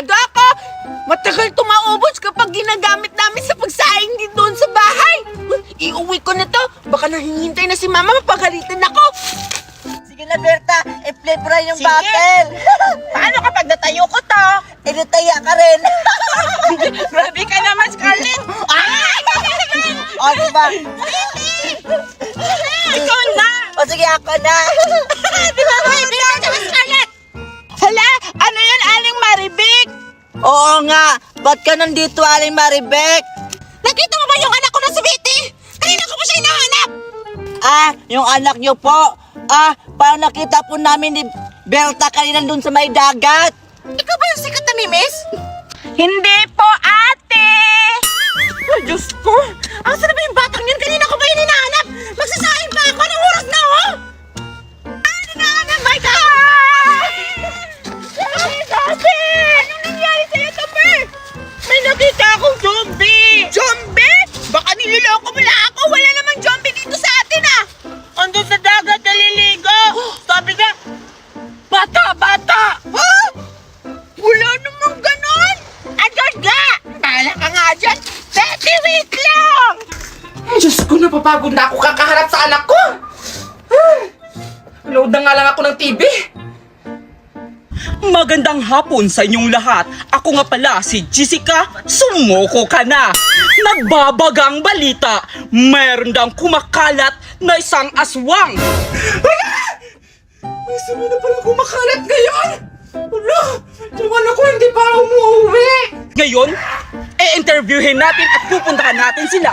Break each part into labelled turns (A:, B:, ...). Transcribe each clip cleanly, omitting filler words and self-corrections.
A: sigurado ako, matagal ito maubos kapag ginagamit namin sa pagsaing din doon sa bahay. Iuwi ko na to. Baka nahihintay na si Mama, mapagalitan ako.
B: Sige na, Berta. I-flavor yung
A: Sige.
B: bottle.
A: Paano kapag natayo ko to?
B: Nataya ka rin.
A: Grabe ka naman, Scarlett.
B: O, diba?
A: Ikaw na.
B: O, sige, ako na.
A: Di ba ba? Ikaw naman, Scarlett. Hala, ano yun, Aling Maribik?
B: Oo nga. Ba't ka nandito, Aling Maribek?
A: Nakita mo ba yung anak ko na si Betty? Kanina ko pa siya hinahanap.
B: Yung anak niyo po. Parang nakita po namin ni Berta kanina dun sa may dagat.
A: Ikaw ba yung sikat na mimis? Hindi po, ate! Ay, Diyos ko! Ang sarap ba yung batang yun? Kanina ko ba yun hinahanap? Magsasahin pa ako! Anong oras na, oh? Ano na? My God! Ay, sabi! Anong nangyari sa'yo, Tupper? May nakita akong zombie! Zombie? Baka niloloko mo lang ako! Wala namang zombie dito sa atin, ah! Andun sa dagat, naliligo! Sabi ka, bata! Huh? Wala namang ganon! Andyan ka! Bahala ka nga dyan! Betty, wait lang!
C: Ay, Diyos ko, napapagod na ako kakaharap sa anak ko! Load na nga lang ako ng TV!
D: Magandang hapon sa inyong lahat. Ako nga pala si Jessica. Sumoko ka na. Nagbabagang balita. Meron daw kumakalat na isang aswang.
C: May sabi na pala kumakalat ngayon! Wala! Yung anak ko hindi pa umuwi!
D: Ngayon, i-interviewin natin at pupuntahan natin sila.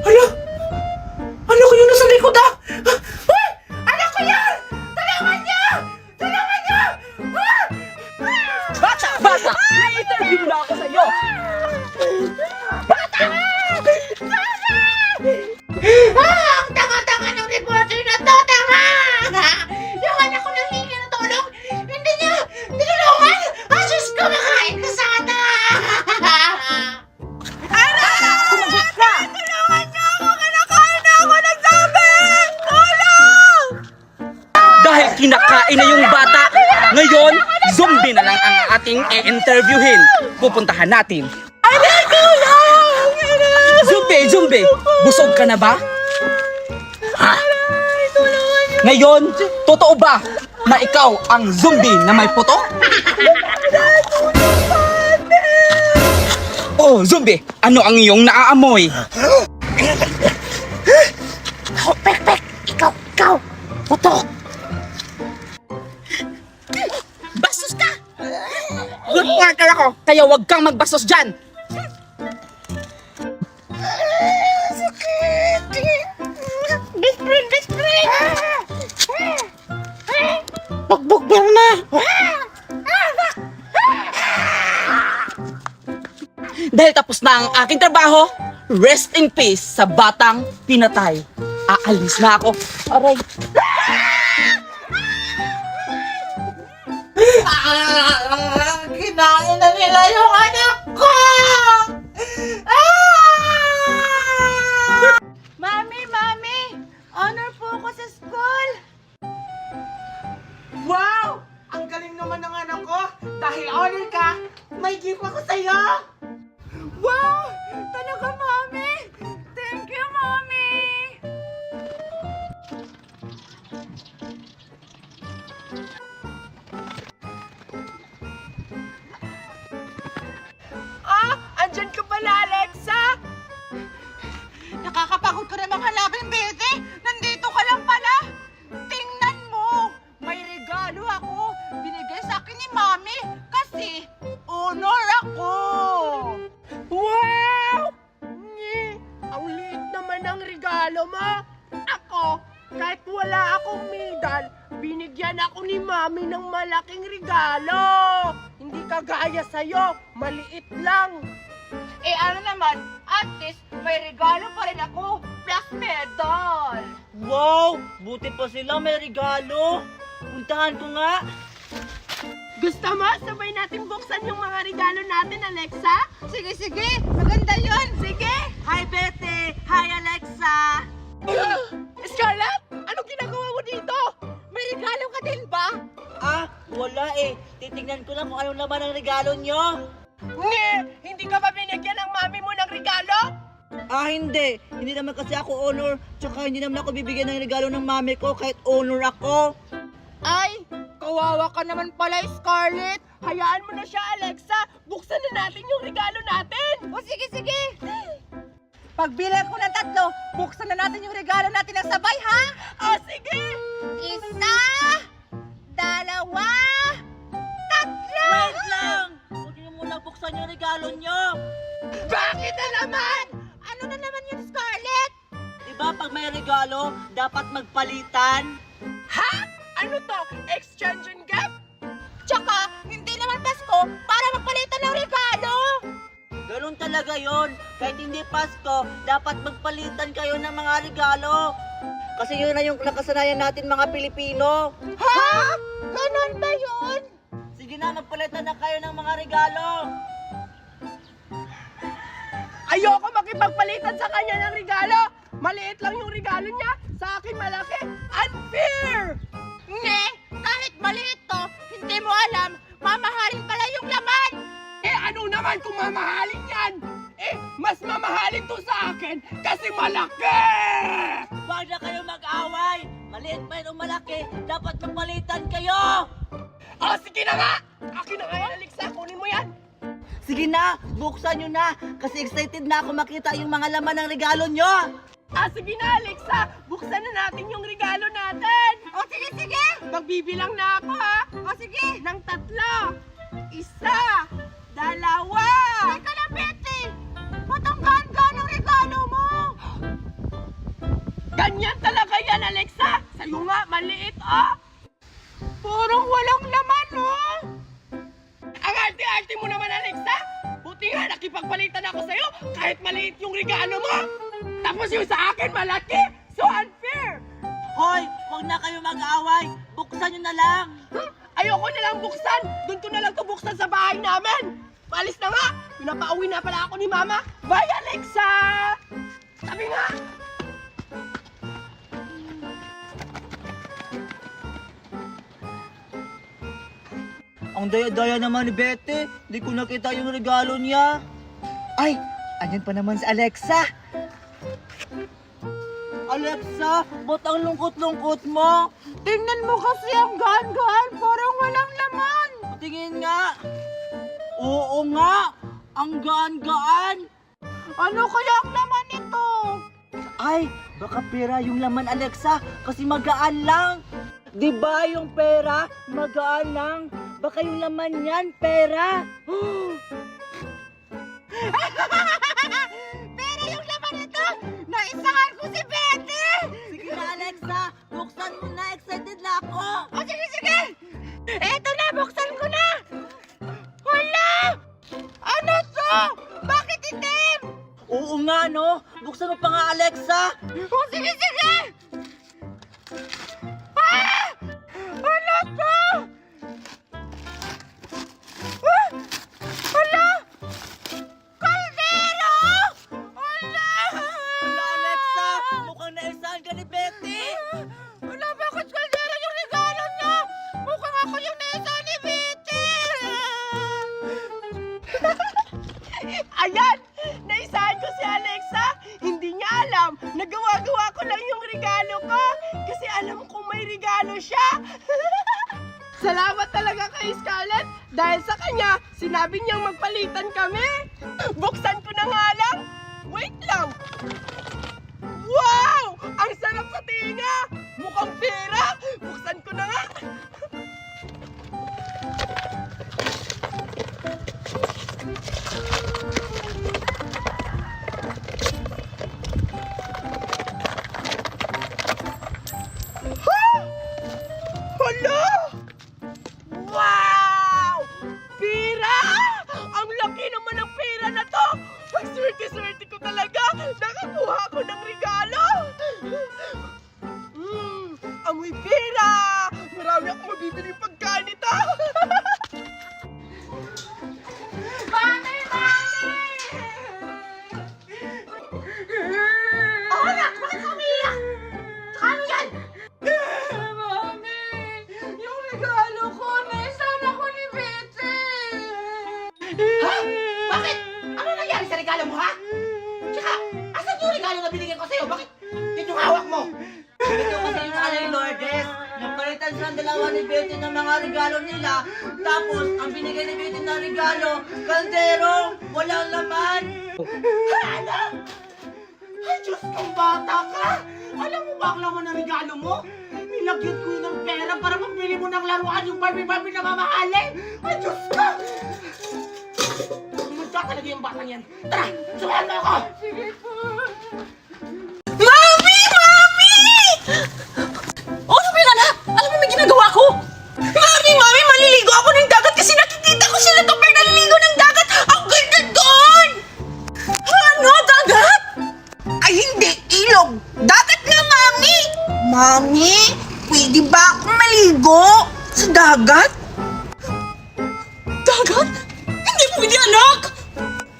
C: Hala! Ano ko yun nasa likod ah? Uy! Anak ko yan! Tulungan niyo! Tulungan niyo!
D: Bata! I-interview na ako sa'yo.
A: Ang tanga-tanga ng reporter na to! Tanga! Yung anak ko nang hingi ng tulong, hindi niya tinulungan! Diyos ko, makain ka sana!
D: Sumagot ka!
A: Tulungan niyo ako! Kinakain na ako ng zombie! Tulong!
D: Dahil kinakain na yung bata, ngayon, zombie na lang ang ating i-interviewin. Pupuntahan natin.
A: Anak, tulong!
D: Zombie! Busog ka na ba? Ngayon, totoo ba na ikaw ang zombie na may putok? Oh, zombie! Ano ang iyong naaamoy?
A: Pek! Ikaw! Putok! Bastos ka!
D: Good worker ako, kaya wag kang magbastos dyan!
A: Sakit! Best friend! Bugbog na!
D: Dahil tapos na ang aking trabaho, rest in peace sa batang pinatay. Aalis na ako. Aray.
A: Kinain na nila yung anak ko! Mami! Honor po ako sa school!
C: Wow! Ang galing naman ng anak ko! Dahil honor ka, may gift ako sa'yo!
A: Wow! Talaga, Mami! Thank you, Mami! Andyan ka pala, Alexa! Nakakapagod ko naman hanapin, Betty! Nandito ka lang pala! Tingnan mo! May regalo ako! Binigay sa akin ni Mami kasi honor ako! Wow! Ang liit naman ang regalo mo! Ako, kahit wala akong medal, binigyan ako ni Mami ng malaking regalo! Hindi kagaya sa'yo, maliit lang! Ano naman, at least may regalo pa rin ako, plus medal!
B: Wow! Buti pa sila may regalo. Puntahan ko nga.
A: Gusto mo? Sabay natin buksan yung mga regalo natin, Alexa? Sige! Maganda yon. Sige!
B: Hi, Betty! Hi, Alexa!
A: Scarlett, anong ginagawa mo dito? May regalo ka din ba?
B: Wala eh. Titingnan ko lang kung anong laman ng regalo nyo.
C: Nge! Hindi ka ba binigyan ng mami mo ng regalo?
B: Ah, hindi. Hindi naman kasi ako honor. Tsaka hindi naman ako bibigyan ng regalo ng mami ko kahit honor ako.
C: Ay! Kawawa ka naman pala, Scarlett! Hayaan mo na siya, Alexa! Buksan na natin yung regalo natin!
A: O sige, sige. Pagbilang ko ng 3, buksan na natin yung regalo natin ng sabay, ha?
C: O sige!
A: 1, 2, 3.
B: Wait lang! Huwag niyo muna buksan yung regalo nyo.
C: Bakit na naman?
A: Ano na naman yun, Scarlett?
B: Diba pag may regalo, dapat magpalitan?
C: Ha? Ano to? Exchange and gift?
A: Tsaka, hindi naman Pasko para magpalitan ng regalo.
B: Ganun talaga yon. Kahit hindi Pasko, dapat magpalitan kayo ng mga regalo. Kasi yun na yung nakasanayan natin mga Pilipino.
A: Ha? Ganon ba yun?
B: Sige na, magpalitan na kayo ng mga regalo.
C: Ayoko makipagpalitan sa kanya ng regalo! Maliit lang yung regalo niya, sa akin malaki. Unfair!
A: Nge, kahit maliit to, hindi mo alam, mamahalin pala yung laman.
C: Eh ano naman kung mamahalin yan? Eh, mas mamahalin to sa akin kasi malaki!
B: Huwag na kayo mag-away. Maliit pa yun o malaki, dapat magpalitan kayo.
C: O sige na nga! Akin na nga yan, Alexa, kunin mo yan!
B: Sige na, buksan nyo na. Kasi excited na ako makita yung mga laman ng regalo nyo.
C: Sige na, Alexa! Buksan na natin yung regalo natin!
A: O sige, sige.
C: Magbibilang na ako, ha?
A: O sige.
C: Ng 3, 1, 2.
A: Teka lang, Betty. Ba't ang gaan-gaan ang regalo mo?
C: Ganyan talaga yan, Alexa! Sa'yo nga, maliit, oh! Parang walang laman, oh! Ang arte-arte mo naman, Alexa! Buti nga, nakipagpalitan ako sa'yo kahit maliit yung regalo mo! Tapos yung sa akin, malaki! So unfair!
B: Hoy, huwag na kayo mag-away. Buksan nyo na lang.
C: Ayoko na lang buksan! Doon ko na lang to buksan sa bahay namin! Paalis na nga! Pinapauwi na pala ako ni Mama! Bye, Alexa! Sabi nga!
B: Ang daya-daya naman ni Betty. Di ko nakita yung regalo niya. Ay, andyan pa naman si Alexa. Alexa, ba't ang lungkot-lungkot mo?
A: Tingnan mo kasi ang gaan-gaan, parang walang laman.
B: Tingin nga. Oo nga, ang gaan-gaan.
A: Ano kaya ang laman nito?
B: Ay, baka pera yung laman, Alexa, kasi magaan lang. Di ba yung pera, magaan lang? Baka yung laman yan, pera.
A: Pero yung laman nito, naisahan ko si Betty.
B: Sige na, Alexa, buksan mo na, excited na ako.
A: O sige, sige. Eto na, buksan ko na. Wala! Ano to? Bakit itim?
B: Oo nga, no? Buksan mo pa nga, Alexa.
A: O sige, sige. Ah! Ano to? Ah! Hala! Kaldero! Hala!
B: Wala, Alexa, mukhang naisahan ka ni Betty.
A: Wala, bakit kaldero yung regalo niya? Mukhang ako yung nesa ni Betty!
C: Ayan! Naisahan ko si Alexa! Hindi niya alam na gawa-gawa ko lang yung regalo ko kasi alam kong may regalo siya! Salamat talaga kay Scarlett dahil sa kanya, sinabi niyang magpalitan kami! Buksan ko na nga lang! Wait lang! Wow! Ang sarap sa tinga! Mukhang pera! Buksan ko na nga! Hala! Wow! Pira! Ang laki naman ng pera na to! Ang swerte-swerte ko talaga! Nakakuha ko ng regalo!
B: nagpalitan silang dalawa ni Betty ng mga regalo nila. Tapos, ang binigay ni Betty na regalo, kaldero, walang laman.
C: Ay, Diyos kong bata ka! Alam mo ba ang laman ng regalo mo? Nilagyan ko yun ng pera para mabili mo ng laruan yung Barbie na mamahalin! Ay, Diyos ko! Pumunta talaga yung batang yan. Tara, sumayan mo ako! Sige po!
A: Mami! Mami! Oh, ano ba yun, anak? Alam mo may ginagawa ko? Mami! Mami! Maliligo ako ng dagat kasi nakikita ko sila Topper naliligo ng dagat! Ang ganda doon! Ano? Dagat? Ay, hindi. Ilog. Dagat nga, Mami! Mami, pwede ba akong maligo sa dagat? Dagat? Hindi pwede, anak!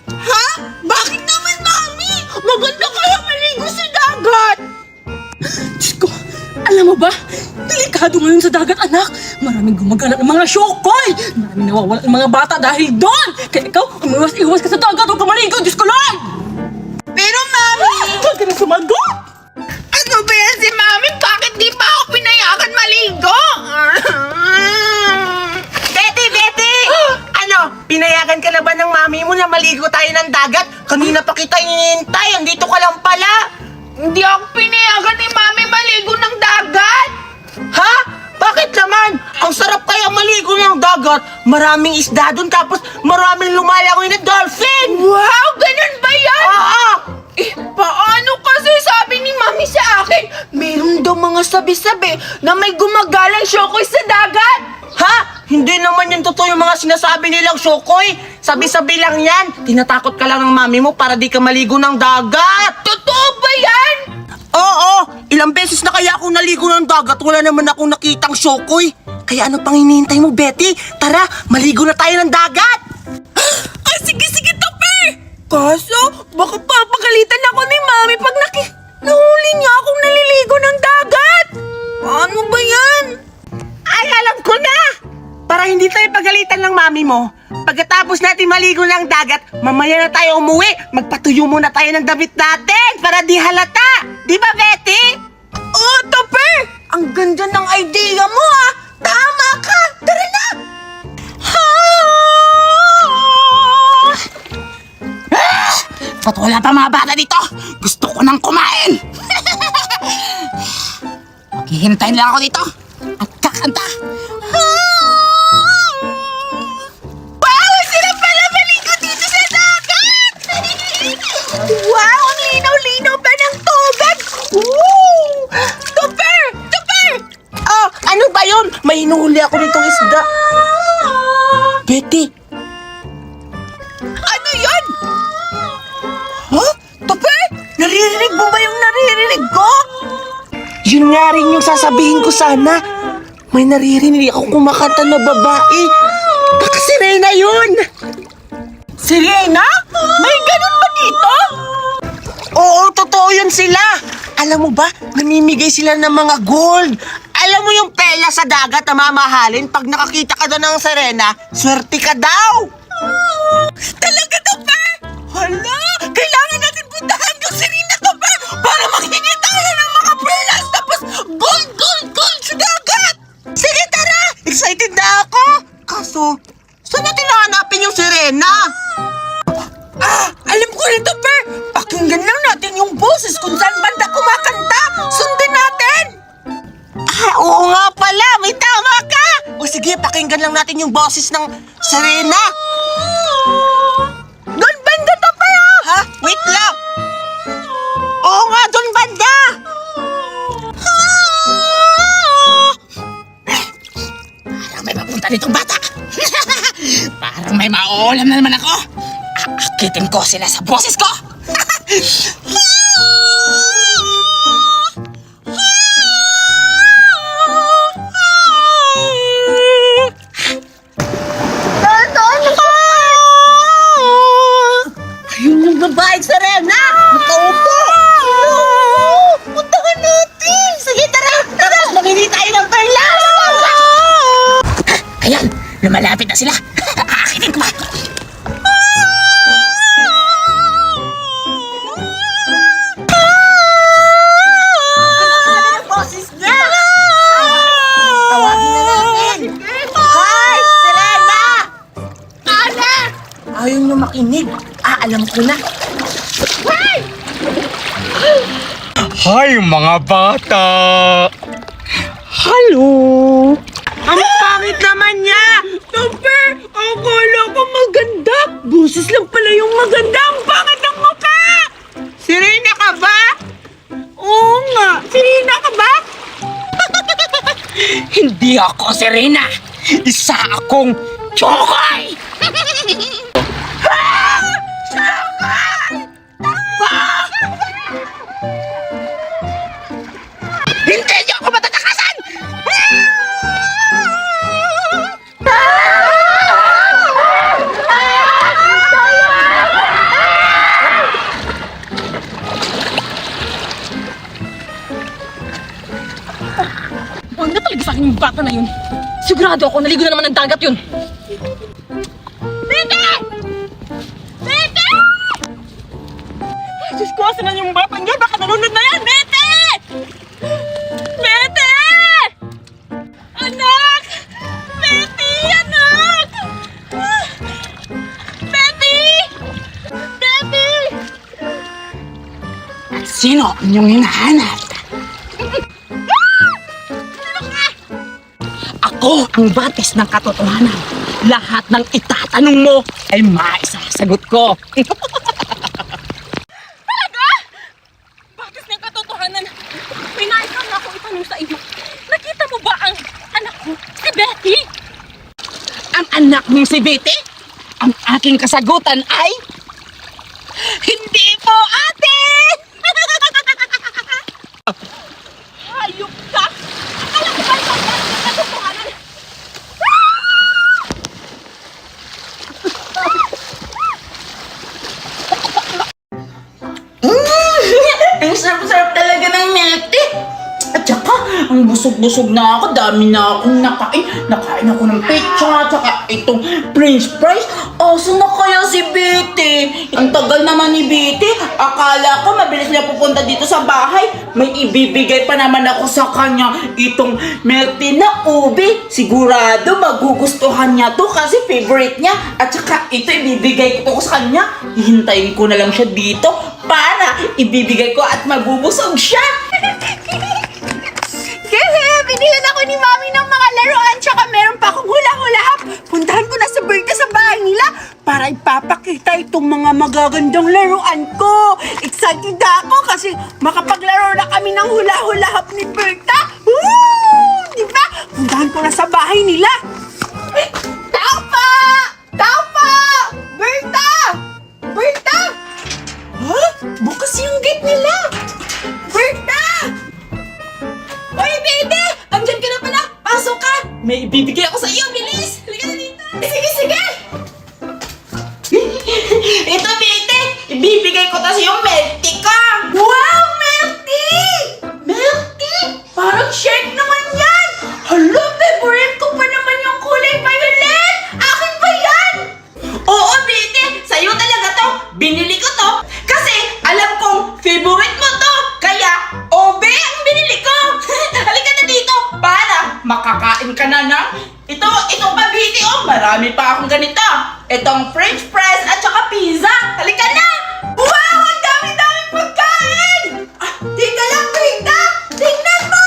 A: Ha? Bakit naman, Mami? Maganda kaya maligo sa dagat! Diyos ko, alam mo ba? Delikado ngayon sa dagat, anak. Maraming gumagala ng mga syokoy. Maraming nawawala ng mga bata dahil doon. Kaya ikaw, umiwas-iwas ka sa dagat. Huwag ka maligo, Diyos ko, Lord! Pero, Mami! Huwag ka na sumagot! Ano ba yan si Mami? Bakit di pa ako pinayagan maligo?
C: Betty! Betty! Ano? Pinayagan ka na ba ng mami mo na maligo tayo ng dagat? Kanina pa kita hinihintay. Andito ka lang pala.
A: Hindi ako pinayagan ni Mami maligo ng dagat!
C: Ha? Bakit naman? Ang sarap kaya maligo ng dagat. Maraming isda doon tapos maraming lumalangoy na dolphin.
A: Wow! Ganun ba yan?
C: Oo!
A: Eh, paano kasi sabi ni Mami sa akin, meron daw mga sabi-sabi na may gumagalang syokoy sa dagat?
C: Ha? Hindi naman yung totoo yung mga sinasabi nilang Shokoy. Sabi-sabi lang yan. Tinatakot ka lang ng mami mo para di ka maligo ng dagat.
A: Totoo ba yan?
C: Oo! Ilang beses na kaya ako naligo ng dagat, wala naman akong nakitang Shokoy. Kaya ano pang hinihintay mo, Betty? Tara, maligo na tayo ng dagat!
A: Ay, sige, Topper! Kaso, baka papagalitan ako ni Mami pag nahuli niya akong naliligo ng dagat! Paano ba yan?
C: Ay, alam ko na! Para hindi tayo pagalitan ng mami mo, pagkatapos natin maligo ng dagat, mamaya na tayo umuwi. Magpatuyo muna tayo ng damit natin para di halata. Di ba, Betty?
A: Oh, Topper! Ang ganda ng idea mo, ah! Tama ka! Tara na!
C: Ba't wala pa mga bata dito? Gusto ko nang kumain. Maghihintayin lang ako dito at kakanta.
A: Wow! Sila pala maligo dito sa dagat! Wow! Ang linaw-linaw pa ng tubig! Woo! Topper! Topper!
C: Oh, ano ba yun? May hinuhuli ako nitong isda. Betty!
A: Ano yun?
C: Huh?
A: Topper!
C: Naririnig mo ba yung naririnig ko? Yun nga rin yung sasabihin ko sana. May naririnig ako kumakanta na babae. Baka si Reyna yun.
A: Si Reyna? May ganun ba dito?
C: Oo, totoo yun sila. Alam mo ba, namimigay sila ng mga gold. Alam mo yung pela sa dagat na mamahalin, pag nakakita ka doon ng Serena, swerte ka daw.
A: Talaga, Topper? Hala! Kailangan natin puntahan yung Serena, Topper! Para makikita tayo ng mga pearls tapos gold sa dagat!
C: Sige, tara! Excited na ako! Kaso, saan natin nahanapin yung Serena?
A: Ah! Alam ko rin, Topper! Pakinggan lang natin yung boses kung saan banda kumakanta! Sundin natin!
C: Ah, oo nga pala! May tama ka! O sige, pakinggan lang natin yung boses ng Serena.
A: Doon banda, Topper!
C: Ha? Wait lang! Oo nga, doon banda! Parang may mapunta ditong bata. Parang may mauulam na naman ako. Aakitin ko sila sa boses ko. Ayun yung babaeng Serena! Nakaupo! Puntahan natin! Sige, tara! Tara! Mamili tayo ng perlas! Ayan! Lumalapit na sila! Aakitin ko ba? Boses niya!
B: Tawagin na natin. Hi, Serena!
C: Alex!
B: Ayaw niyo makinig. Alam ko na.
D: Hi mga bata! Hello!
C: Ang pangit naman niya! Topper, akala ko maganda. Busis lang pala yung maganda. Ang pangit ng mukha! Serena ka ba? Oo nga. Serena ka ba?
D: Hindi ako Serena! Isa akong Chokoy! Hindi niyo ako matatakasan!
A: Huwag na talaga sa akin yung bata na yun. Sigurado ako, naligo na naman ng dagat yun. Bete! Bete! Ay, Diyos ko, asan na yung bata niya? Baka nalunod na yan! Bete! Bete! Anak! Bete! Anak! Bete! Bete!
D: Sino ang inyong hinahanap? Ako ang batis ng katotohanan. Lahat ng itatanong mo ay maisasagot ko.
A: Talaga? Bakit na yung katotohanan? Pinayos lang ako itanong sa iyo. Nakita mo ba ang anak ko, si Betty?
D: Ang anak mong si Betty? Ang aking kasagutan ay... Hindi po, ate!
A: Hayop ka! Akala ko ba yung katotohanan?
B: Ang sarap-sarap talaga ng milk tea. At saka, ang busog-busog na ako. Dami na akong nakain. Nakain ako ng pizza, tsaka itong french fries. Asa na kaya si Betty? Ang tagal naman ni Betty. Akala ko mabilis niya pupunta dito sa bahay. May ibibigay pa naman ako sa kanya. Itong milk tea na ubi. Sigurado magugustuhan niya to kasi favorite niya. At saka ito ibibigay ko sa kanya. Hihintayin ko na lang siya dito para ibibigay ko at mabubusog siya.
C: Kasi binili ako ni Mami ng mga laruan tsaka meron pa akong hula-hula hop. Puntahan ko na sa birthday sa bahay nila para ipapakita itong mga magagandang laruan ko. Excited ako kasi makapaglaro na kami ng hula-hula hop ni Berta. Woo! Diba? Puntahan ko na sa bahay nila. Tao pa! Tao pa! Berta! Berta! Huh? Bukas yung gate nila! Berta! Hoy, baby! Andyan ka na pala! Pasok ka!
D: May ibibigay ako sa iyo, bilis! Halika na dito!
C: Sige, sige!
B: Ito, Betty! Ibibigay ko tas yung milk tea ka!
C: Wow, milk tea! Milk tea? Parang shake naman yan! Hala, favorite ko pa naman yung kulay violet! Akin ba yan?
B: Oo, Betty! Sa'yo talaga to! Binili ko to! Kasi alam kong favorite mo to! Kaya, obe ang binili ko! Halika na dito! Para makakain ka na ng... Ito pa, Betty, oh! Marami pa akong ganito! Itong french fries at saka pizza! Halika na!
C: Wow, ang dami-daming pagkain! Teka lang, Berta! Tingnan mo!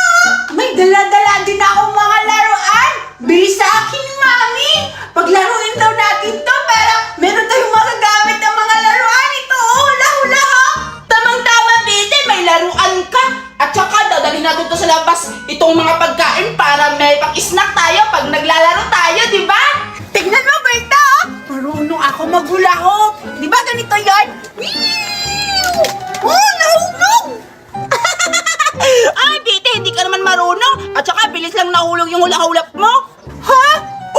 C: May dala-dala din akong mga laruan! Bili sa akin ni Mami! Paglaruin daw natin to para meron tayong magagamit ng mga laruan. Ito, oh, hula-hula hop!
B: Tamang-tama, Betty! May laruan ka! At saka dadalhin natin to sa labas itong mga pagkain para may pang-snack tayo pag naglalaro tayo, di ba?
C: Tingnan mo, Berta! Oh! Marunong ako maghula hop! Di ba ganito yan? Oh, nahulog!
B: Ay, Betty, hindi ka naman marunong. At saka bilis lang nahulog yung hula-hulap mo.
C: Ha?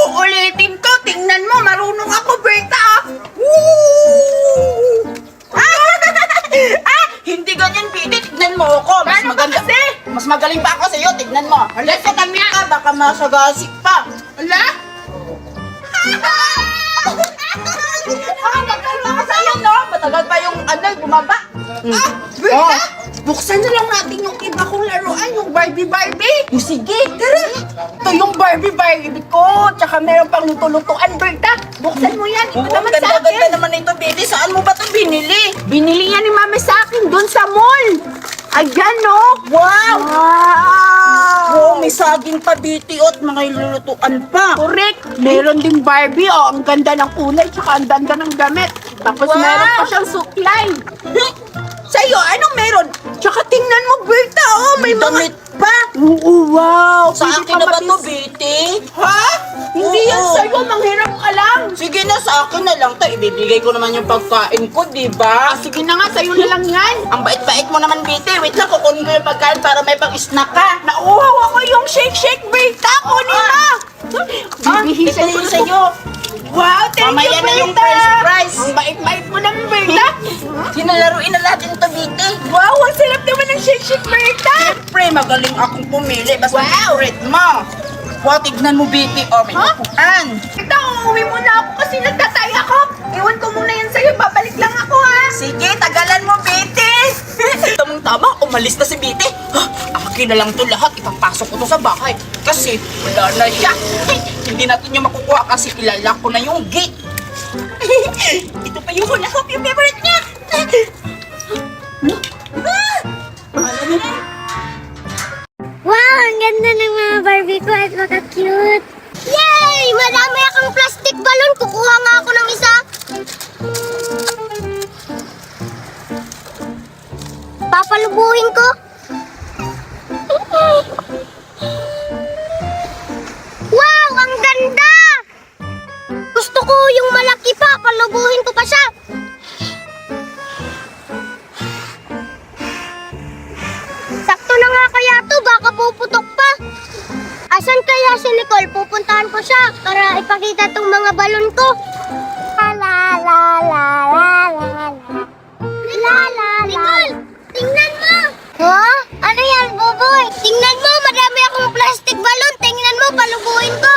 C: Uulitin ko! Tingnan mo, marunong ako, Berta! Woo!
B: Hindi ganyan, Betty. Tignan mo ako. Mas
C: Paano ba
B: maganda.
C: kasi?
B: Mas magaling pa ako sa'yo. Tignan mo. Let's sa kami ka. Baka masagasik pa.
C: Ala?
B: Matagal na ako sa'yo, no? Matagal pa yung bumaba.
C: Berta!
B: Oh.
C: Buksan na lang natin yung iba kong laruan, yung Barbie.
B: Sige.
C: Tara! Ito yung Barbie ko. Tsaka meron pang luto-lutuan, Berta. Buksan mo yan. Ito
B: Oo,
C: naman sa
B: ganda-ganda
C: akin.
B: naman ito, baby. Saan mo ba ito binili?
C: Binili yan ni Mami sa akin doon sa mall. Ayan, no?
B: Wow!
C: Wow!
B: Oh, may saging pa, BT, at mga ilulutuan pa.
C: Correct. Meron ding Barbie, oh. Ang ganda ng kulay, tsaka ang ganda ng gamit. Tapos
B: Wow!
C: meron pa siyang suklay.
B: Sa'yo, anong meron?
C: Tsaka tingnan mo, Berta, oh. May mga...
B: Damit pa.
C: Oo, wow.
B: Sa
C: Pwede
B: akin na ba ito,
C: matis-
B: BT?
C: Ha? Hindi yan
B: Oo.
C: sa'yo, manghiram ka lang.
B: Sige na, sa akin na lang to. Ibibigay ko naman yung pagkain ko, di ba?
C: Sige na nga, sa'yo na lang yan.
B: Ang bait-bait mo naman, BT. Wait lang, kukunin ko yung pagkain para may pang-snack ka.
C: Nauuhaw ako yung shake-shake, Berta. Kunin mo. Bibihisan
B: ito
C: ko
B: yung sa'yo.
C: Wow, thank
B: Mamaya
C: you,
B: na yung
C: Berta.
B: french fries.
C: Ang bait-bait mo naman, Berta.
B: Sinalaruin na natin to, BT.
C: Wow, ang sarap naman ng shake-shake, Berta.
B: Siyempre, magaling akong pumili. Basta
C: Wow.
B: favorite mo. Wow, tignan mo, BT. Oh, may
C: Huh?
B: upuan.
C: Berta, uuwi muna ako kasi nagtatay ako. Iwan ko muna yan sa'yo. Babalik lang ako, ha.
B: Sige, tagalan mo, BT. Tamang-tama, umalis na si BT. Akin na lang to lahat. Ipapasok ko to sa bahay. Kasi wala na siya. Hindi natin yung makukuha kasi kilala ko na yung gate. Ito pa yung hula hoop, yung favorite niya.
E: Wow, ang ganda ng mga Barbie ko at baka cute. Yay! Marami akong plastic balloon. Kukuha nga ako ng isa. Papalubuhin ko. Wow, ang ganda! Gusto ko yung malaki pa. Palubuhin ko pa siya. Sakto na nga kaya to, baka puputok pa. Asan kaya si Nicole? Pupuntahan ko siya para ipakita tong mga balon ko. La la la la la la la. La la Nicole, tingnan mo. Ha? Ano yan, Boboy? Tingnan mo, madami akong plastic balon. Tingnan mo, palubuhin ko.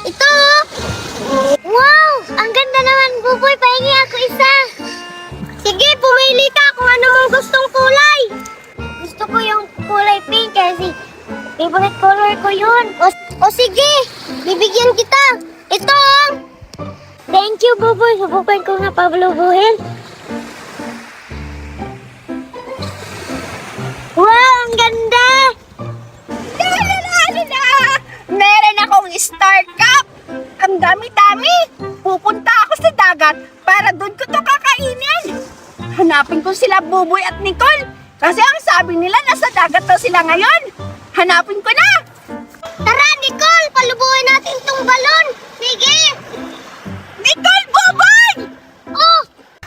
E: Ito. Wow, ang ganda naman, Boboy. Pahingi ako isa. Sige, pumili ka kung ano mong gustong kulay. Gusto ko yung kulay pink kasi favorite color ko yun. O sige, bibigyan kita. Ito. Thank you, Boboy. Subukan ko nga palubuhin. Wow, ang ganda.
C: Meron akong Star Cup. Ang dami-dami. Pupunta ako sa dagat para doon ko to kakainin. Hanapin ko sila Buboy at Nicole. Kasi ang sabi nila nasa dagat daw sila ngayon. Hanapin ko na.
E: Tara, Nicole, palubuhin natin tong balon. Sige.
C: Nicole, Buboy!
E: Oh,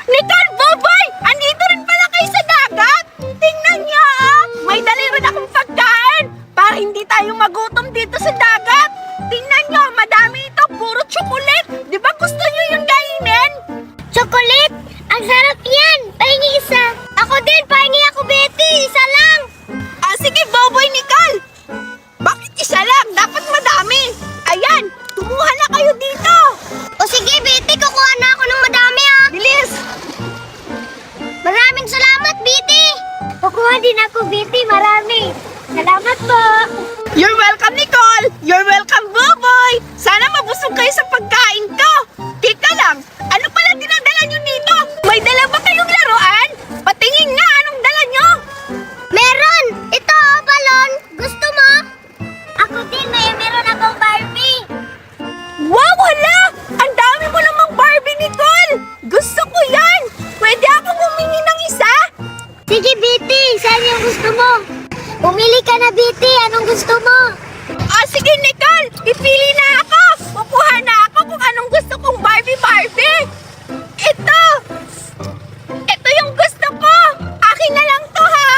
C: Nicole, Buboy! Andito rin pala kayo sa dagat. Tingnan niyo, ah. May dali rin akong pagkain para hindi tayo magutom dito sa dagat. Tingnan niyo, madami ito. Puro chocolate. Di ba gusto niyo yung kainin?
E: chocolate. Ang sarap yan. Pahingi isa. Ako din, pahingi ako, Betty. Isa lang.
C: Ah, sige, Buboy, Nicole. Bakit isa lang? Dapat madami. Ayan, kumuha na kayo dito.
E: O sige, Betty, kukuha na ako ng madami, ha.
C: Bilis.
E: Maraming salamat, Betty. Kukuha din ako, Betty. Marami. Salamat po.
C: You're welcome, Nicole. You're welcome, Buboy. Sana mabusog kayo sa pagkain ko. Teka lang, ano pala dinadala nyo dito? May dala ba kayong laruan? Patingin nga, anong dala nyo?
E: Meron. Ito, oh, balon. Gusto mo? Ako din, meron akong Barbie.
C: Wow, hala! Ang dami mo namang Barbie, Nicole. Gusto ko yan. Pwede ako humingi ng isa?
E: Sige, Betty. Saan yung gusto mo? Pumili ka na, Betty. Anong gusto mo?
C: Ah, sige, Nicole. Ipili na ako. Kukuha na ako kung anong gusto kong Barbie. Ito. Ito yung gusto ko. Akin na lang to, ha?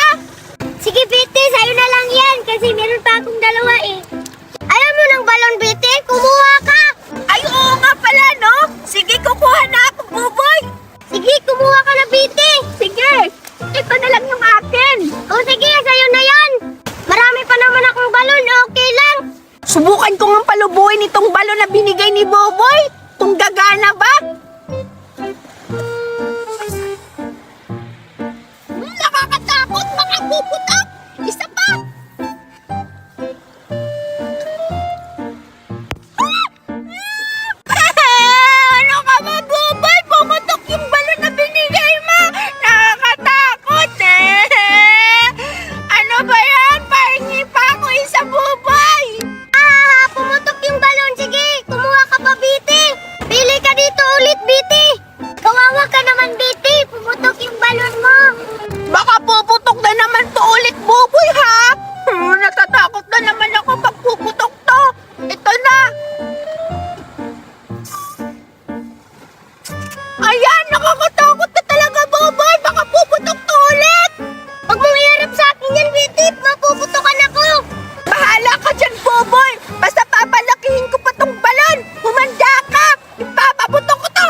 E: Sige, Betty. Sa'yo na lang yan. Kasi meron pa akong dalawa, eh. Ayaw mo ng balon, Betty? Kumuha ka.
C: Ay, oo nga pala, no? Sige, kukuha na ako, Buboy.
E: Sige, kumuha ka na, Betty.
C: Sige, ito na lang yung akin.
E: O sige, sa'yo na yan. Marami pa naman akong balon. Okay lang.
C: Subukan ko ng palubuhin itong balon na binigay ni Buboy. Itong gagana ba? Nakakatakot.
E: parang puputok! Isa pa! Ano ka ba, Buboy? Pumutok yung balon na binigay mo! Nakakatakot eh! Ano ba yan? Pahingi pa ako isa, Buboy! Pumutok yung balon. Sige, kumuha ka pa, Biti. Pili ka dito ulit, Biti. Kawawa ka naman, Biti. Pumutok yung balon mo.
B: Baka puputok na naman to ulit, Buboy, ha? Natatakot na naman ako pag puputok to. Ito na. Ayan, nakakatakot na talaga, Buboy. Baka puputok to ulit.
E: Huwag mong iharap sa akin yan, Biti. Mapuputokan ako.
B: Bahala ka dyan, Buboy. Basta papalakihin ko pa tong balon. Humanda ka. Ipapaputok ko to.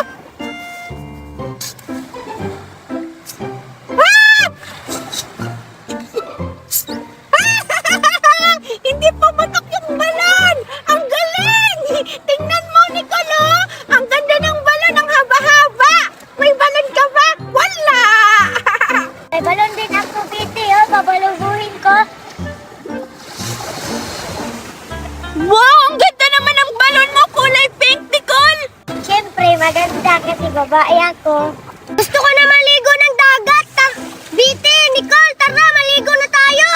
B: Hindi pumutok yung balon! Ang galing! Tingnan mo, Nicolo! Ang ganda ng balon, ang haba-haba! May balon ka ba? Wala!
E: May balon din ako, Biti. Oh, babalubuhin ko.
B: Wow! Ang ganda naman ng balon mo! Kulay pink, Nicole!
E: Siyempre, maganda kasi babae ako. Gusto ko na maligo ng dagat. Biti, Nicole, tara, maligo na tayo.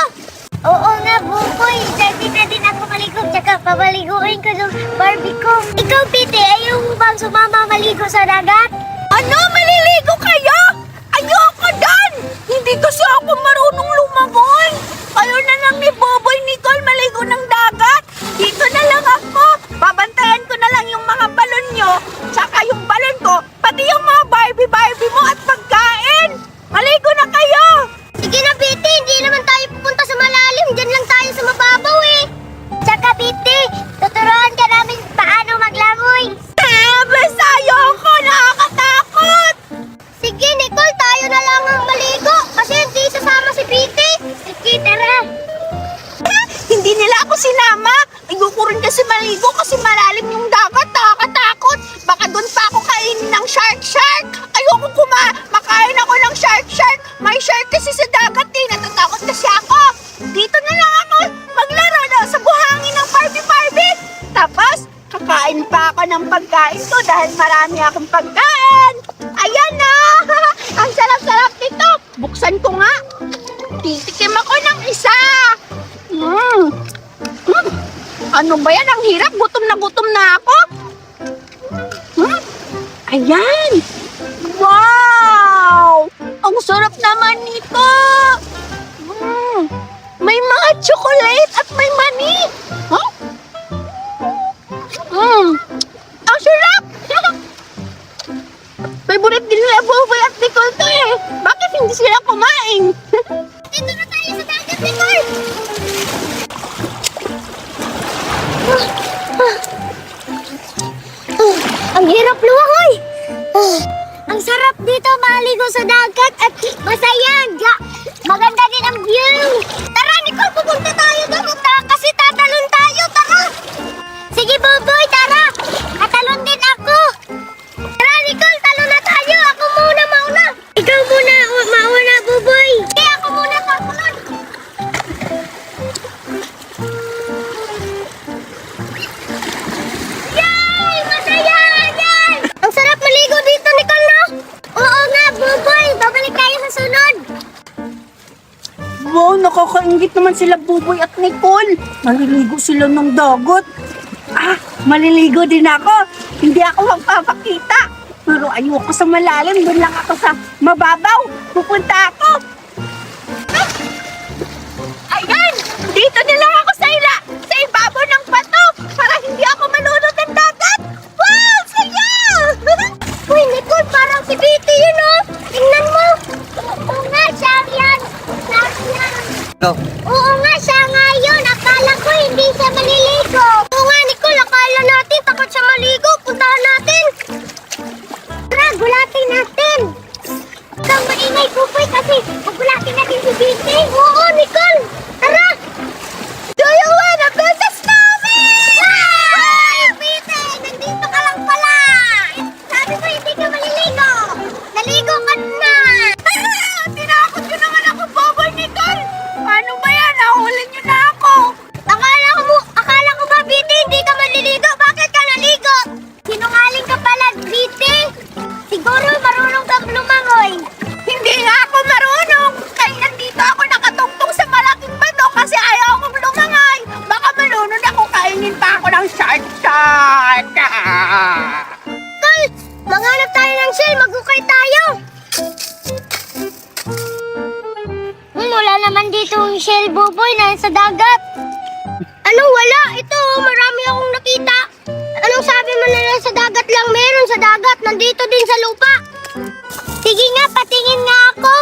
E: Oo nga, Buboy. Ready na din ako maligo. Tsaka pabaliguin ko yung Barbie ko. Ikaw, Biti, ayaw mo bang sumama maligo sa dagat?
B: Ano? Maliligo kayo? Ayoko doon! Hindi kasi ako marunong lumangoy. Kayo na lang ni Boboy Nicole maligo ng dagat. Dito na lang ako. Babantayan ko na lang yung mga balon nyo, tsaka yung balon ko, pati yung mga Barbie mo at pagkain. Maligo na kayo!
E: Sige na, Biti. Hindi naman tayo pupunta sa malalim. Diyan lang tayo sa mababaw eh. Tsaka, Biti, tuturuan ka namin paano maglangoy.
B: Basta ayoko! Nakakatakot!
E: Sige, Nicole, tayo na lang ang maligo. Kasi hindi sasama si Biti. Sige, tara.
B: Hindi nila ako sinama. Ayoko rin kasi maligo kasi malalim yung dagat. Nakakatakot. Baka doon pa ako kainin ng shark. Ayoko makain ako ng shark. May shark kasi sa dagat eh. Natatakot kasi ako. Dito na lang ako maglaro na sa buhangin ng Barbie. Tapos, kakain pa ako ng pagkain ko dahil marami akong pagkain. Ayan na! Ang sarap-sarap nito. Buksan ko nga. Titikim ako ng isa. Ano ba yan? Ang hirap. Gutom na ako. Ayan. Wow! Ang sarap naman nito. May mga chocolate at may mani. Huh? Ang sarap! Favorite din nila Boboy at Nicole to eh. Bakit hindi sila kumain?
E: Dito na tayo sa dagat, Nicole. Ang hirap lumangoy. Ang sarap dito maligo sa dagat at masaya. Maganda din ang view. Tara, Nicole, pupunta tayo doon kasi tatalon tayo. Tara. Sige, Boboy, tara. Tatalon din ako. Tara, Nicole, talon na tayo. Ako muna mauna. Ikaw muna mauna, Boboy. Hindi, ako muna tatalon. Yay! Masaya! Yay! Ang sarap maligo dito, Nicole, no? Oo nga, Boboy. Babalik tayo sa sunod.
B: Wow, nakakaingit naman sila Boboy at Nicole. Maliligo sila ng dagat. Maliligo din ako. Hindi ako magpapakita. Pero ayoko sa malalim. Doon lang ako sa mababaw. Pupunta ako. Ayan! Dito na lang ako sa ibabaw ng bato para hindi ako malunod ng dagat. Wow! Saya!
E: Uy, Nicole, parang si Biti yun, oh. Tingnan mo. Oo nga, siya yan. Oo nga, siya nga yun. Akala ko hindi siya maliligo. Oo nga, Nicole, akala natin takot siya maligo. Puntahan natin. Tara, gulatin natin. Ikaw maingay, Pupoy, kasi gulatin natin si Biti. Oo, Nicole. Tara.
B: Do you wanna business namin?
E: Ay, Biti, nandito ka lang pala. Sabi mo, hindi ka maliligo. Naligo ka na.
B: Tinakot ko naman ako, Boboy Nicole.
E: naman dito yung shell, Buboy, na sa dagat. Ano, wala? Ito, marami akong nakita. Anong sabi mo na lang sa dagat lang meron sa dagat? Nandito din sa lupa. Sige nga, patingin nga ako.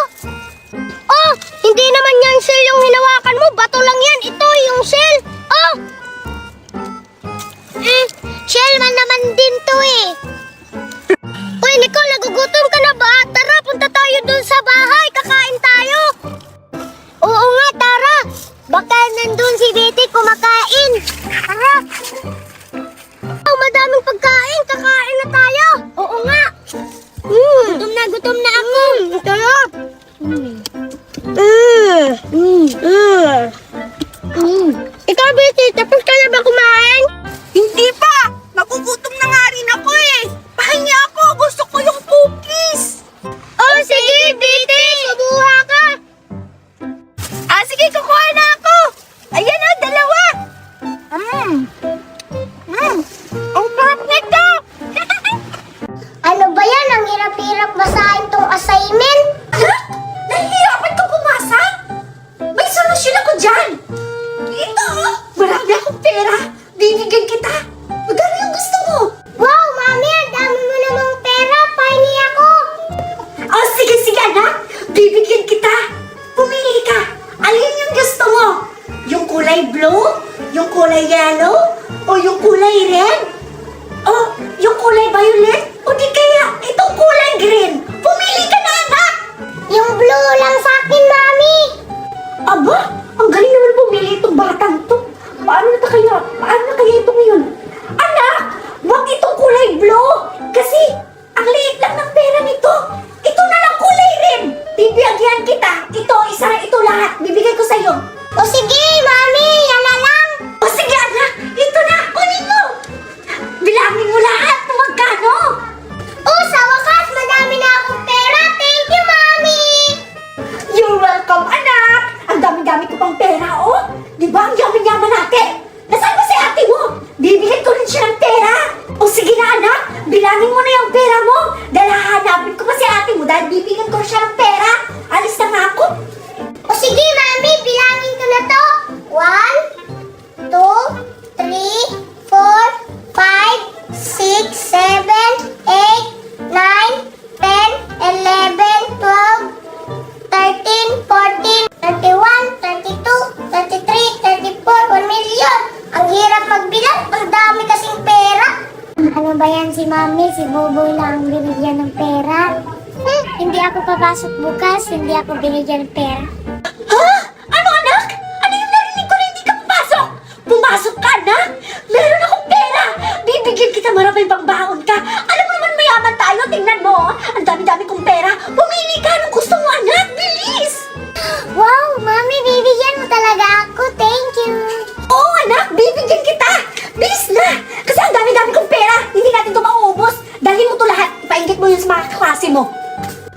E: Oh, hindi naman yan shell yung hinawakan mo. Bato lang yan. Ito yung shell. Oh! Shell man naman din to eh. Uy, Nicole, nagugutom ka na ba? Tara, punta tayo dun sa bahay. Kakain tayo. Oo nga, tara. Baka nandun si Betty kumakain. Tara. Oh, madaming pagkain. Kakain na tayo. Oo nga. Gutom na ako. Tara. Ikaw, Betty, tapos ka na ba kumain?
A: Hindi pa! Nagugutom na nga rin ako eh! Pahingi ako! Gusto ko yung cookies!
E: Oh, sige, Betty. Subuha ka.
A: Ah, sige, kukuha na ako! Ayan o, dalawa! Ang sarap nito!
E: Ano ba yan? Ang hirap-hirap basahin tong assignment.
A: Ha? Nahihirapan ka pumasa? May solusyon ako dyan! Ito oh! Marami akong pera! Bibigyan kita! Magkano yung gusto mo?
E: Wow, Mami, ang dami mo namang pera. Pahingi ako.
A: Oh, sige, sige anak! Bibigyan kita! Pumili ka! Alin yung gusto mo? Yung kulay blue? Yung kulay yellow? O yung kulay red? O yung kulay violet? O di kaya itong kulay green? Pumili ka na anak!
E: Yung blue lang sa akin, Mami.
A: Aba, ang galing naman pumili itong batang to. Paano na kaya? Paano na kaya ito ngayon? Anak, wag itong kulay blue. Kasi ang liit lang ng pera nito. Ito na lang kulay red. Bibigyan kita. Ito, isa, ito lahat. Bibigay ko sa'yo.
E: O sige, Mami, yan na lang.
A: O sige anak, ito na. Kunin mo. Bilangin mo lahat kung magkano.
E: Oh, sa wakas, madami na akong pera. Thank you, Mami.
A: You're welcome, anak! Ang dami-dami ko pang pera, oh! Di ba ang yaman-yaman natin? Nasaan ba si ate mo? Bibigyan ko rin siya ng pera! O sige na, anak! Bilangin mo na yung pera mo! Dahil hahanapin ko pa si ate mo dahil bibigyan ko siya ng pera! Alis na nga ako!
E: O sige, Mami, bilangin ko na to. 1, 2, 3, 4, 5, 6, 7, 8, 9, 10, 11, 12, 13, 14, 21, 22, 23, 34, 1 million. Ang hirap magbilang, ang dami kasing pera. Ano ba yan si Mami? Si Boboy lang ang binigyan ng pera. Hindi ako papasok bukas, hindi ako binigyan ng pera.
A: Ha? Ano, anak? Ano yung narinig ko na hindi ka pumasok? Pumasok ka, anak! Meron akong pera! Bibigyan kita maraming pangbaon ka! Alam mo naman mayaman tayo, tingnan mo! Oh. Ang dami-dami kong pera! Pumili ka anong gusto mo, anak! Bilis!
E: Wow, Mami, bibigyan mo talaga ako. Thank you.
A: Oo, anak! Bibigyan kita! Bilis na! Kasi ang dami-dami kong pera! Hindi natin ito mauubos! Dalhin mo ito lahat! Ipaingit mo yun sa mga kaklase mo!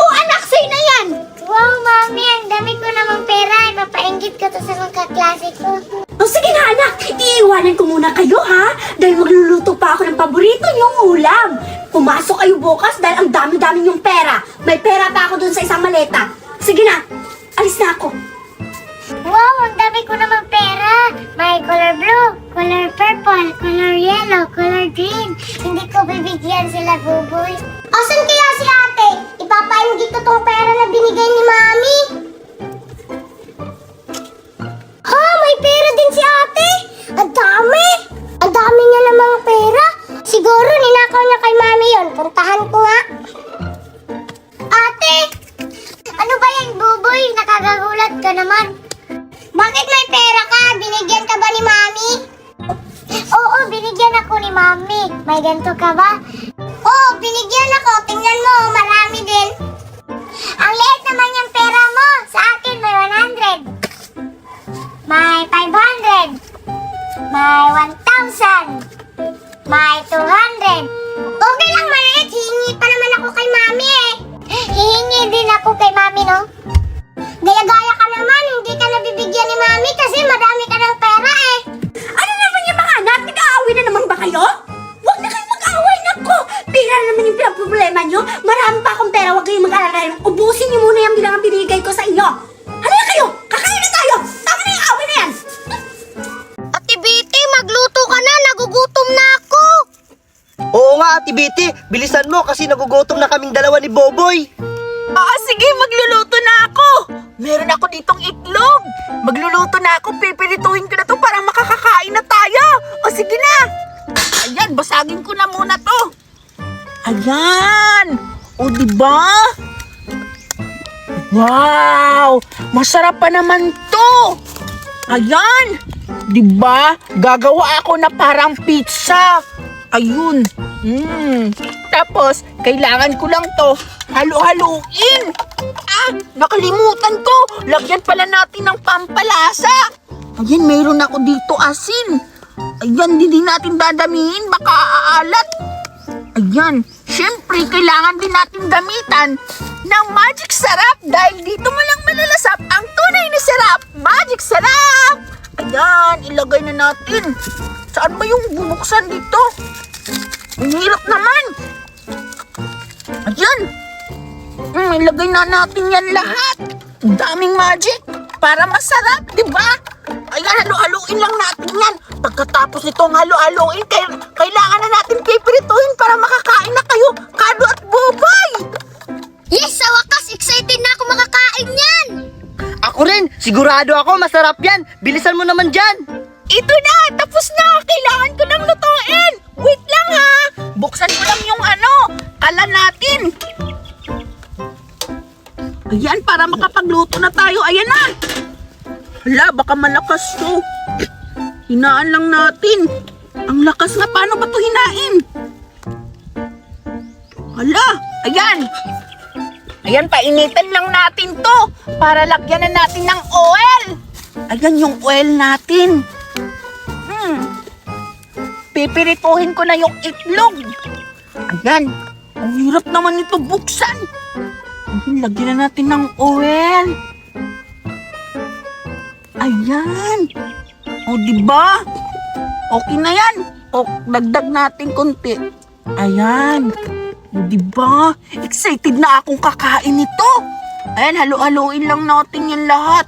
A: Oo, anak! Sa'yo na yan!
E: Wow, Mami, ang dami ko namang pera. Ipapainggit ko to sa mga kaklase ko.
A: O sige na anak, iiwanan ko muna kayo ha dahil magluluto pa ako ng paborito niyong ulam. Pumasok kayo bukas dahil ang dami-dami niyong pera. May pera pa ako dun sa isang maleta. Sige na, alis na ako.
E: Wow, ang dami ko namang pera. May color blue, color purple, color yellow, color green. Hindi ko bibigyan sila, Buboy. Asan kaya si ate? Ipapainggit ko tong pera na binigay ni Mami. Ha, may pera din si ate. Ang dami. Ang dami niya namang pera. Siguro ninakaw niya kay Mami yon. Puntahan ko nga. Ate, ano ba yan, Buboy? Nakagagulat ka naman. Bakit may pera ka? Binigyan ka ba ni Mami? Oo, binigyan ako ni Mami. May ganito ka ba? Oo, binigyan ako. Tingnan mo, marami din. Ang liit naman yung pera mo. Sa akin may 100. May 500. May 1,000. May 200. Okay lang, maliit. Hihingi pa naman ako kay Mami eh. Hihingi din ako kay Mami, no? Gaya-gaya ka naman. Hindi ka nabibigyan ni Mami kasi madami ka ng pera eh.
A: Ano naman yung mga anak? Nag-aaway na naman ba kayo? Huwag na kayong mag-aaway, nako! Pera naman yung problema nyo. Marami pa akong pera. Huwag kayong mag-alala. Ubusin niyo muna yung bilang binigay ko sa inyo.
F: Ate Betty, bilisan mo kasi nagugutom na kaming dalawa ni Boboy.
A: Sige, magluluto na ako. Meron ako ditong itlog. Magluluto na ako, pipirituhin ko na to para makakakain na tayo. Sige na. Ayan, basagin ko na muna to. Ayan. Diba? Wow! Masarap pa naman to. Ayan. Diba? Gagawa ako na parang pizza. Ayun. Tapos, kailangan ko lang to halo-haluin. Nakalimutan ko. Lagyan pala natin ng pampalasa. Ayan, meron ako dito asin. Ayan, hindi natin dadamihin. Baka aalat. Ayan, syempre, kailangan din natin gamitan ng magic sarap dahil dito mo lang malalasap ang tunay na sarap. Magic sarap! Ayan, ilagay na natin. Saan ba yung bubuksan dito? Ang hirap naman. Ayan. Ilagay na natin yan lahat. Ang daming magic para masarap, di ba? Ayan, halo-haluin lang natin yan. Pagkatapos nitong halo-haluin, kailangan na natin pipirituhin para makakain na kayo, Carlo at Boboy.
E: Yes, sa wakas, excited na ako makakain yan!
F: Ako rin, sigurado ako masarap yan. Bilisan mo naman dyan.
A: Ito na, tapos na. Kailangan ko nang lutuin. Wait lang ha. Buksan ko lang yung kalan natin. Ayan, para makapagluto na tayo. Ayan na. Hala, baka malakas to. Hinaan lang natin. Ang lakas nga, paano ba to hinain? Hala, ayan. Ayan, painitan lang natin to. Para lagyan na natin ng oil. Ayan yung oil natin. Pipirituhin ko na yung itlog. Ayan. Ang hirap naman ito buksan. Ayan, lagyan na natin ng oil. Ayan. Diba? Okay na yan. Dagdag natin konti. Ayan. Diba? Excited na akong kakain ito. Ayan, halo-haloin lang natin yan lahat.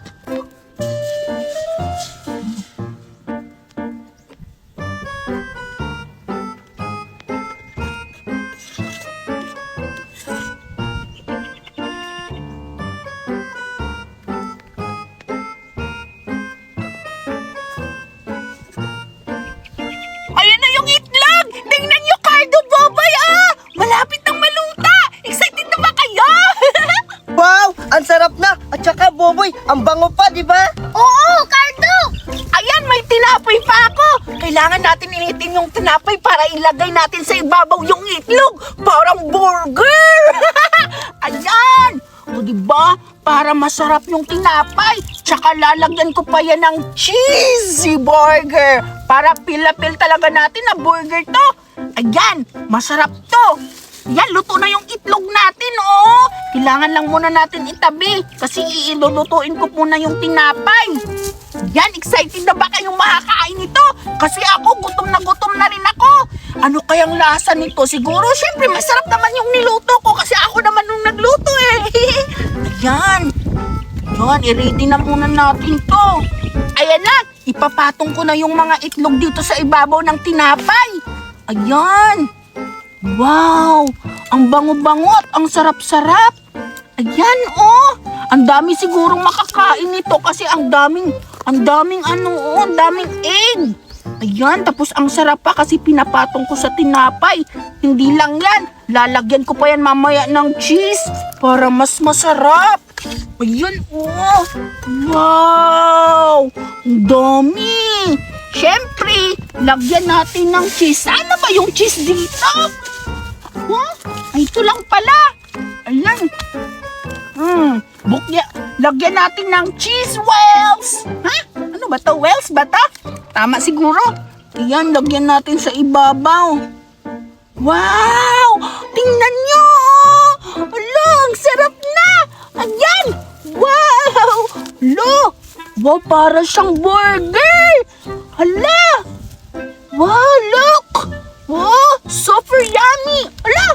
A: Ayan na yung itlog! Tingnan nyo, Cardo, Boboy, malapit nang maluta! Excited na ba kayo?
F: Wow, ang sarap na. At saka Boboy, ang bango pa, di ba?
E: Oo, Cardo!
A: Ayan, may tinapay pa ako! Kailangan natin initin yung tinapay para ilagay natin sa ibabaw yung itlog! Parang burger! Ayan! Diba? Para masarap yung tinapay. Tsaka lalagyan ko pa yan ng cheesy burger. Para pila-pil talaga natin na burger to. Ayan, masarap to. Yan, luto na yung itlog natin, Kailangan lang muna natin itabi. Kasi ilulutuin ko muna yung tinapay. Yan, excited na ba kayong makakain ito? Kasi ako, gutom na rin ako. Ano kayang lasa nito? Siguro, syempre, masarap naman yung niluto ko kasi ako naman nung nagluto Ayan. Yan, i-ready na muna natin to. Ayan na, ipapatong ko na yung mga itlog dito sa ibabaw ng tinapay. Ayan. Wow, ang bango-bango at ang sarap-sarap. Ayan, ang dami sigurong makakain nito kasi ang daming egg. Ayan, tapos ang sarap pa kasi pinapatong ko sa tinapay. Hindi lang yan, lalagyan ko pa yan mamaya ng cheese para mas masarap. Ayan, wow, ang dami. Syempre, lagyan natin ng cheese. Ano ba yung cheese dito? Ay, ito lang pala. Ayan. Lagyan natin ng cheese wells. Ano ba to? Wells ba to? Tama siguro. Ayan, lagyan natin sa ibabaw. Wow! Tingnan nyo! Alo, ang sarap na! Ayan! Wow! Alo! Wow, para siyang burger! Hala! Wow, look! Wow, super yummy! Hala!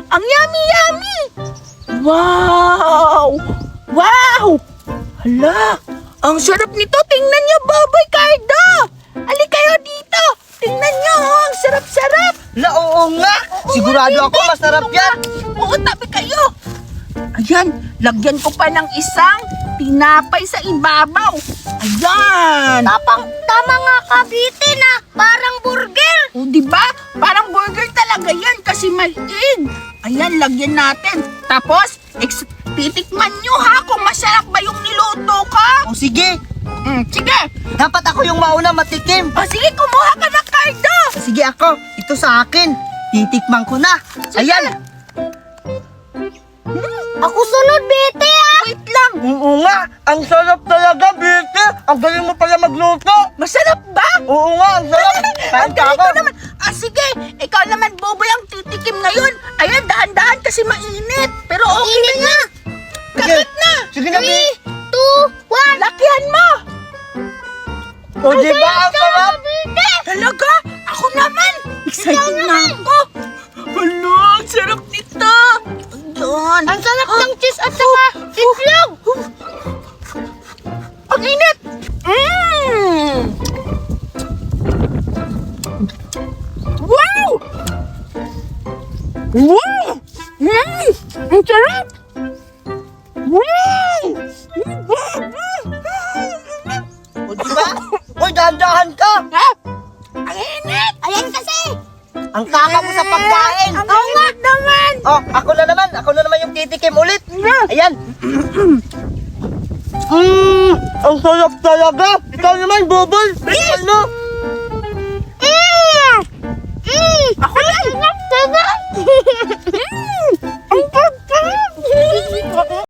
A: Ang yummy! Wow! Wow! Hala! Ang sarap nito! Tingnan niyo, Boboy, Cardo! Ali kayo dito! Tingnan niyo, ang sarap-sarap!
F: Oo nga. Sigurado ako masarap yan.
A: Oo, tabi kayo. Ayan, lagyan ko pa ng isang tinapay sa ibabaw. Ayan.
E: Tama nga ka, bitin ah. Parang burger.
A: O, di ba? Parang burger talaga yan kasi maliit. Ayan, lagyan natin. Tapos, titikman nyo ha kung masarap ba yung niluto ko.
F: O sige,
A: Sige.
F: dapat ako yung mauna matikim.
A: O, sige, kumuha ka ng kardo.
F: Sige ako, ito sa akin. Titikman ko na. Ayan.
E: Ako sunod, biti ah.
A: Wait lang.
F: Oo nga, ang sarap talaga, Bete. Ang galing mo pala magluto.
A: Masarap ba?
F: Oo nga, ang sarap. Kain
A: Ang
F: ka
A: galing
F: ako.
A: ko naman. Sige, ikaw naman, Boboy, ang titikim ngayon. Ayan, dahan-dahan kasi mainit. Pero okay
E: Init
A: na.
E: na.
A: Kapit na.
F: Sige na,
E: 3,
F: Bete.
E: 2, 1.
A: Lakihan mo.
F: O, di ba ang sarap?
A: Talaga? Ako naman. Excited na ako. Hala, ang sarap nito. Ayan.
E: Ang sarap ng cheese at saka itlog.
A: Ang init. Wow! Wow! Ang sarap! Wow!
F: O, di ba? Uy, dahan-dahan ka.
A: Ha? Ang init!
E: Ayan kasi.
F: Ang tama mo sa pagkain.
A: Ang init naman!
F: Oh, ako na naman yung titikim ulit. Ayan. Ang sarap talaga. Ikaw naman, Bubol. Ikaw mo.
A: Ako na!
E: Sarap, sarap.